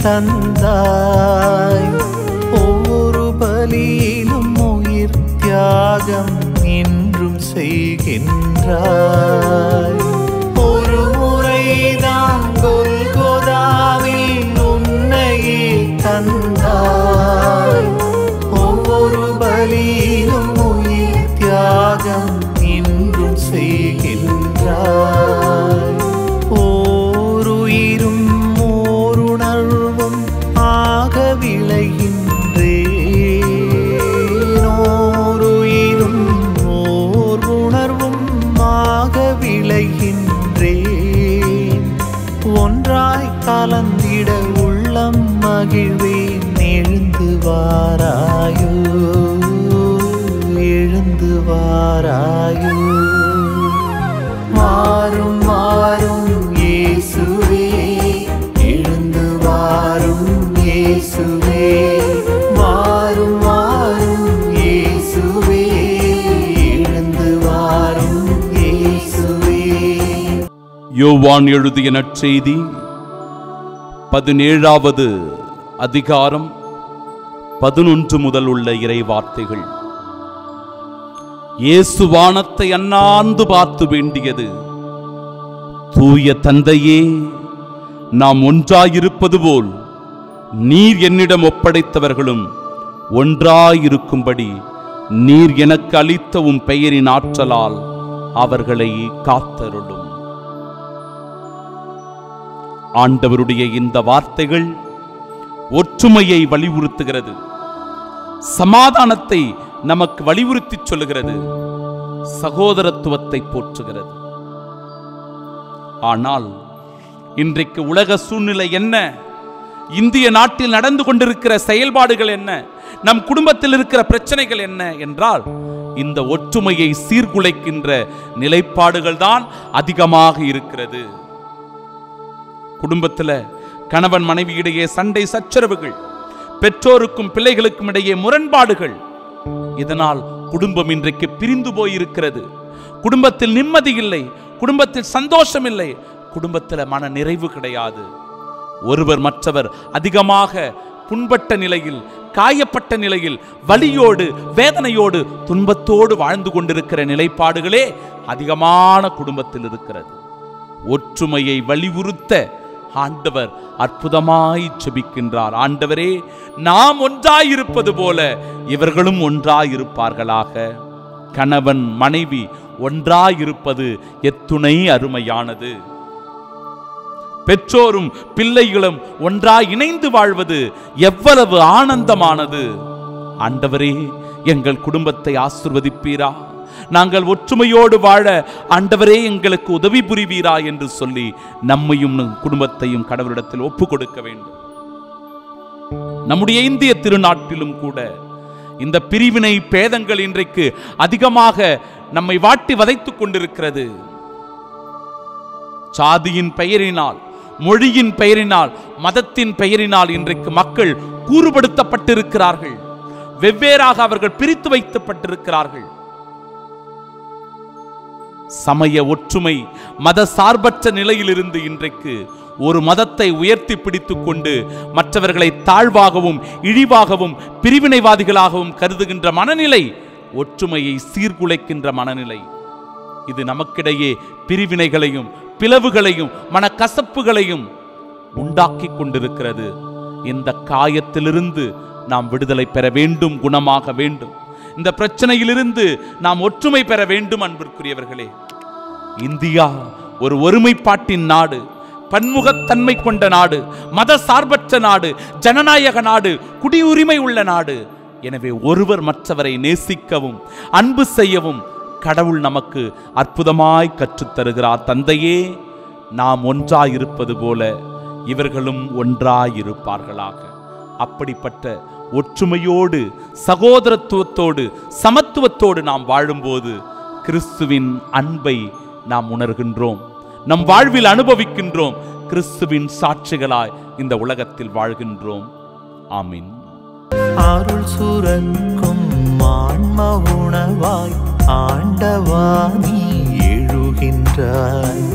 தந்தாய். ஒவ்வொரு பலியிலும் உயிர் தியாகம் என்றும் செய்கின்றாய். ஒரு முறைதான் கொல்கொதாவில் உன்னையே தந்தாய். ஒவ்வொரு பலியிலும் உயிர் தியாகம் என்றும் செய்கின்றாய். ஓருயிரும் ஓருணர்வும் ஆக விளைகின்றேன். ஓருயிரும் ஓர் உணர்வும் ஆக விளைகின்றேன். ஒன்றாய் கலந்திட உள்ளம் மகிழ்வேன். எழுந்து வாராயோ, எழுந்து வாராயோ. மாறும் மாறும் இயேசுவே, எழுந்து வாரும் இயேசுவே. மாறும் மாறும் இயேசுவே, எழுந்து வாரும் இயேசுவே. யோவான் எழுதிய நற்செய்தி 17வது அதிகாரம் 11 முதல் உள்ள இறை வார்த்தைகள். இயேசு வானத்தை அண்ணாந்து பார்த்து வேண்டியது, தூய தந்தையே, நாம் ஒன்றாயிருப்பது போல் நீர் என்னிடம் ஒப்படைத்தவர்களும் ஒன்றாயிருக்கும்படி நீர் எனக்கு அளித்த உம் பெயரின் ஆற்றலால் அவர்களை காத்தருளும். ஆண்டவருடைய இந்த வார்த்தைகள் ஒற்றுமையை வலியுறுத்துகிறது, சமாதானத்தை நமக்கு வலியுறுத்தி சொல்லுகிறது, சகோதரத்துவத்தை போற்றுகிறது. ஆனால் இன்றைக்கு உலக சூழ்நிலை என்ன, இந்திய நாட்டில் நடந்து கொண்டிருக்கிற செயல்பாடுகள் என்ன, நம் குடும்பத்தில் இருக்கிற பிரச்சனைகள் என்ன என்றால், இந்த ஒற்றுமையை சீர்குலைக்கின்ற நிலைப்பாடுகள் தான் அதிகமாக இருக்கிறது. குடும்பத்தில் கணவன் மனைவி இடையே சண்டை சச்சரவுகள், பெற்றோருக்கும் பிள்ளைகளுக்கும் இடையே முரண்பாடுகள். இதனால் குடும்பம் இன்றைக்கு பிரிந்து போயிருக்கிறது. குடும்பத்தில் நிம்மதி இல்லை, குடும்பத்தில் சந்தோஷம் இல்லை, குடும்பத்தில் மன நிறைவு கிடையாது. ஒருவர் மற்றவர் அதிகமாக புண்பட்ட நிலையில், காயப்பட்ட நிலையில், வலியோடு வேதனையோடு துன்பத்தோடு வாழ்ந்து கொண்டிருக்கிற நிலைப்பாடுகளே அதிகமான குடும்பத்தில் இருக்கிறது. ஒற்றுமையை வலியுறுத்த ஆண்டவர் அற்புதமாய் ஜெபிக்கின்றார். ஆண்டவரே, நாம் ஒன்றாயிருப்பது போல இவர்களும் ஒன்றாயிருப்பார்களாக. கணவன் மனைவி ஒன்றாயிருப்பது எத்துணை அருமையானது. பெற்றோரும் பிள்ளைகளும் ஒன்றாய் இணைந்து வாழ்வது எவ்வளவு ஆனந்தமானது. ஆண்டவரே, எங்கள் குடும்பத்தை ஆசீர்வதிப்பீரா, நாங்கள் ஒற்றுமையோடு வாழ ஆண்டவரே எங்களுக்கு உதவி புரிவீரா என்று சொல்லி நம்மையும் குடும்பத்தையும் கடவுளிடத்தில் ஒப்பு கொடுக்க வேண்டும். நம்முடைய இந்திய திருநாட்டிலும் கூட இந்த பிரிவினை பேதங்கள் இன்றைக்கு அதிகமாக நம்மை வாட்டி வதைத்துக் கொண்டிருக்கிறது. சாதியின் பெயரினால், மொழியின் பெயரினால், மதத்தின் பெயரினால் இன்றைக்கு மக்கள் கூறுபடுத்தப்பட்டிருக்கிறார்கள். வெவ்வேறாக அவர்கள் பிரித்து வைக்கப்பட்டிருக்கிறார்கள். சமய ஒற்றுமை, மத சார்பற்ற நிலையிலிருந்து இன்றைக்கு ஒரு மதத்தை உயர்த்தி பிடித்துக் கொண்டு மற்றவர்களை தாழ்வாகவும் இழிவாகவும் பிரிவினைவாதிகளாகவும் கருதுகின்ற மனநிலை ஒற்றுமையை சீர்குலைக்கின்ற மனநிலை. இது நமக்கிடையே பிரிவினைகளையும் பிளவுகளையும் மனக்கசப்புகளையும் உண்டாக்கி கொண்டிருக்கிறது. இந்த காயத்திலிருந்து நாம் விடுதலை பெற வேண்டும், குணமாக வேண்டும். இந்த பிரச்சனையிலிருந்து நாம் ஒற்றுமை பெற வேண்டும். அன்பிற்குரியவர்களே, இந்தியா ஒரு ஒருமைப்பாட்டின் நாடு, பன்முகத்தன்மை கொண்ட நாடு, மத சார்பற்ற நாடு, ஜனநாயக நாடு, குடியுரிமை உள்ள நாடு. எனவே ஒருவர் மற்றவரை நேசிக்கவும் அன்பு செய்யவும் கடவுள் நமக்கு அற்புதமாய் கற்றுத்தருகிறார். தந்தையே, நாம் ஒன்றாயிருப்பது போல இவர்களும் ஒன்றாயிருப்பார்களாக. அப்படிப்பட்ட ஒற்றுமையோடு, சகோதரத்துவத்தோடு, சமத்துவத்தோடு நாம் வாழும்போது கிறிஸ்துவின் அன்பை நாம் உணர்கின்றோம், நம் வாழ்வில் அனுபவிக்கின்றோம். கிறிஸ்துவின் சாட்சிகளாய் இந்த உலகத்தில் வாழ்கின்றோம். ஆமீன். அருள் சுரக்கும் ஆன்ம உணவாய் ஆண்டவா நீ எழுகின்றாய்.